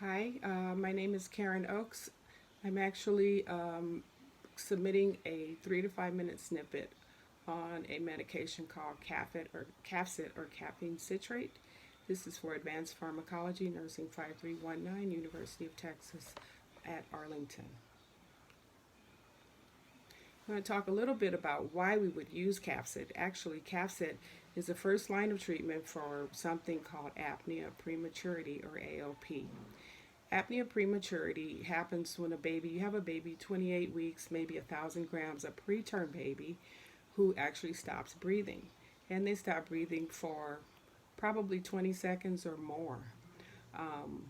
Hi, my name is Karen Oakes. I'm actually submitting a 3 to 5 minute snippet on a medication called CAFSIT or caffeine citrate. This is for Advanced Pharmacology, Nursing 5319, University of Texas at Arlington. I'm going to talk a little bit about why we would use CAFSIT. Actually, CAFSIT is the first line of treatment for something called apnea of prematurity or AOP. Apnea of prematurity happens when you have a baby 28 weeks, maybe 1,000 grams, a preterm baby who actually stops breathing. And they stop breathing for probably 20 seconds or more. Um,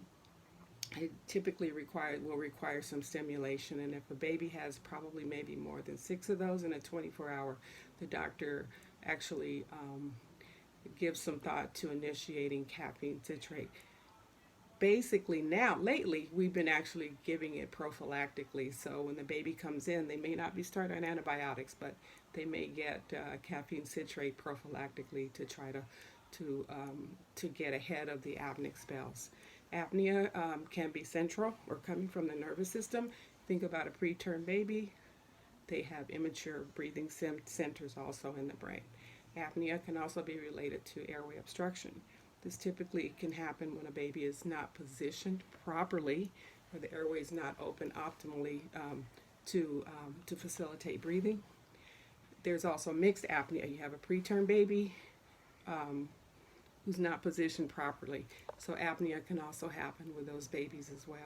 it typically will require some stimulation, and if a baby has probably maybe more than 6 of those in a 24-hour, the doctor actually gives some thought to initiating caffeine citrate. Basically, now lately we've been actually giving it prophylactically, so when the baby comes in they may not be started on antibiotics, but they may get caffeine citrate prophylactically to try to get ahead of the apneic spells. Apnea can be central or coming from the nervous system. Think about a preterm baby. They have immature breathing centers also in the brain. Apnea can also be related to airway obstruction. This typically can happen when a baby is not positioned properly or the airway is not open optimally to facilitate breathing. There's also mixed apnea. You have a preterm baby um, who's not positioned properly. So apnea can also happen with those babies as well.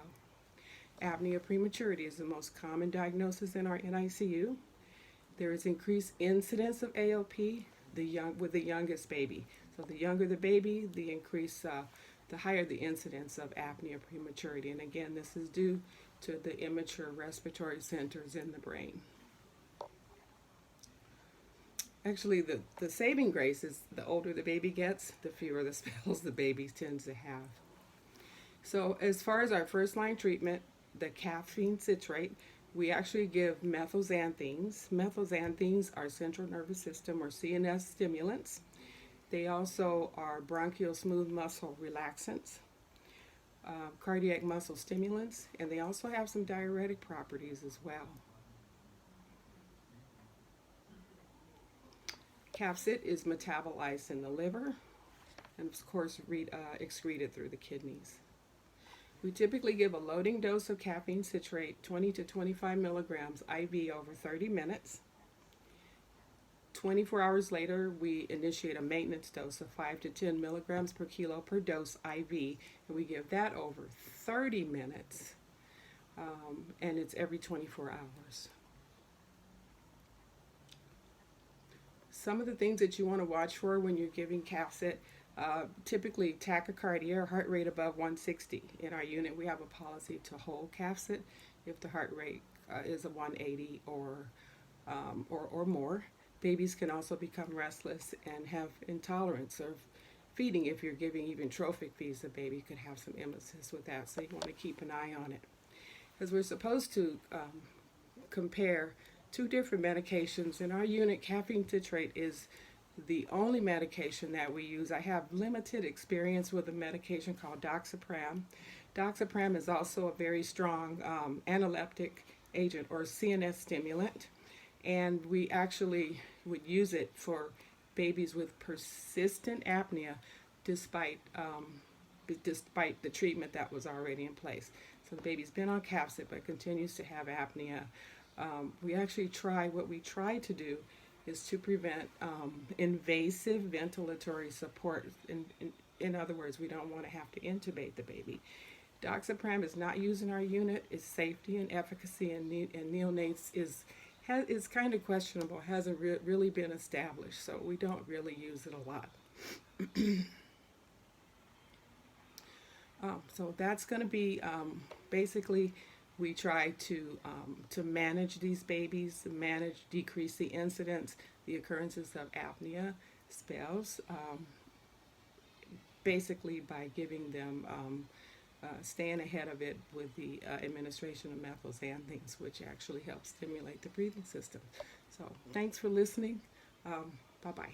Apnea prematurity is the most common diagnosis in our NICU. There is increased incidence of AOP with the youngest baby. So the younger the baby, the higher the incidence of apnea prematurity. And again, this is due to the immature respiratory centers in the brain. Actually, the saving grace is the older the baby gets, the fewer the spells the baby tends to have. So as far as our first line treatment, the caffeine citrate, we actually give methylxanthines. Methylxanthines are central nervous system or CNS stimulants. They also are bronchial smooth muscle relaxants, cardiac muscle stimulants, and they also have some diuretic properties as well. CAFSIT is metabolized in the liver and of course excreted through the kidneys. We typically give a loading dose of caffeine citrate, 20 to 25 milligrams IV over 30 minutes. 24 hours later, we initiate a maintenance dose of 5 to 10 milligrams per kilo per dose IV, and we give that over 30 minutes, and it's every 24 hours. Some of the things that you want to watch for when you're giving CAFSIT, typically tachycardia or heart rate above 160. In our unit, we have a policy to hold CAFSIT if the heart rate is a 180 or more. Babies can also become restless and have intolerance of feeding. If you're giving even trophic feeds, the baby could have some emesis with that, so you want to keep an eye on it. Because we're supposed to compare two different medications. In our unit, caffeine citrate is the only medication that we use. I have limited experience with a medication called doxapram. Doxapram is also a very strong analeptic agent or CNS stimulant, and we actually would use it for babies with persistent apnea despite the treatment that was already in place. So the baby's been on CAFSIT but continues to have apnea. What we try to do is to prevent invasive ventilatory support. In other words, we don't want to have to intubate the baby. Doxapram is not used in our unit. Its safety and efficacy in neonates is kind of questionable, hasn't really been established, so we don't really use it a lot. So that's going to be basically, we try to manage these babies, decrease the incidence, the occurrences of apnea spells, basically by giving them, staying ahead of it with the administration of methylxanthines, which actually helps stimulate the breathing system. So thanks for listening. Bye-bye.